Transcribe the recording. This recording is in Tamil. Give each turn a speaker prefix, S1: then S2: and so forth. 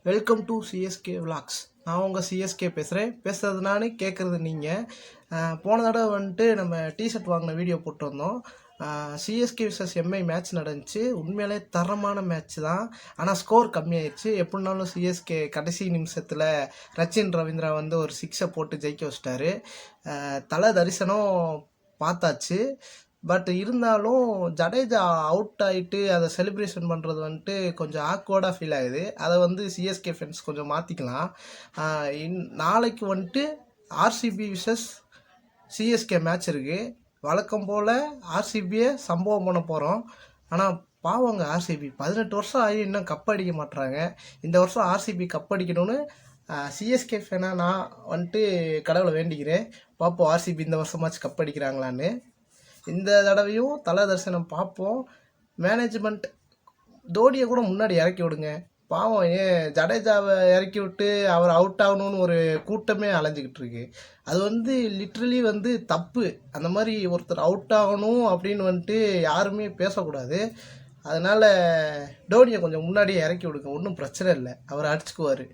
S1: Welcome to CSK vlogs. நான் உங்கள் சிஎஸ்கே பேசுகிறது நான், கேட்குறது நீங்கள். போன தடவை வந்துட்டு நம்ம டிஷர்ட் வாங்கின வீடியோ போட்டிருந்தோம். சிஎஸ்கே விசஸ் எம்ஐ மேட்ச் நடந்துச்சு. உண்மையிலே தரமான மேட்ச் தான். ஆனால் ஸ்கோர் கம்மியாயிடுச்சு. எப்படின்னாலும் சிஎஸ்கே கடைசி நிமிஷத்தில் ரச்சின் ரவீந்திரா வந்து ஒரு 6 போட்டு ஜெயிக்க வச்சிட்டாரு. தலை தரிசனம் பார்த்தாச்சு. பட் இருந்தாலும் ஜடேஜா அவுட் ஆகிட்டு அதை செலிப்ரேஷன் பண்ணுறது வந்துட்டு கொஞ்சம் ஆக்வர்டாக ஃபீல் ஆகுது. அதை வந்து சிஎஸ்கே ஃபேன்ஸ் கொஞ்சம் மாற்றிக்கலாம். நாளைக்கு வந்துட்டு ஆர்சிபி விசஸ் சிஎஸ்கே மேட்ச் இருக்குது. வழக்கம் போல் ஆர்சிபியை சம்பவம் பண்ண போகிறோம். ஆனால் பாவங்க, ஆர்சிபி 18 வருஷம் ஆகி இன்னும் கப் அடிக்க மாட்டுறாங்க. இந்த வருஷம் ஆர்சிபி கப் அடிக்கணும்னு சிஎஸ்கே ஃபேனாக நான் வந்துட்டு கடவுளை வேண்டிக்கிறேன். பார்ப்போம் ஆர்சிபி இந்த வருஷமாச்சு கப் அடிக்கிறாங்களான்னு. இந்த தடவையும் தலை தரிசனம் பார்ப்போம். மேனேஜ்மெண்ட் தோனியை கூட முன்னாடி இறக்கி விடுங்க. பாவம், ஏன் ஜடேஜாவை இறக்கி விட்டு அவர் அவுட் ஆகணும்னு ஒரு கூட்டமே அலைஞ்சிக்கிட்டு இருக்கு. அது வந்து லிட்ரலி வந்து தப்பு. அந்த மாதிரி ஒருத்தர் அவுட் ஆகணும் அப்படின்னு வந்துட்டு யாருமே பேசக்கூடாது. அதனால் தோனியை கொஞ்சம் முன்னாடியே இறக்கி விடுங்க. ஒன்றும் பிரச்சனை இல்லை, அவர் அடிச்சுக்குவார்.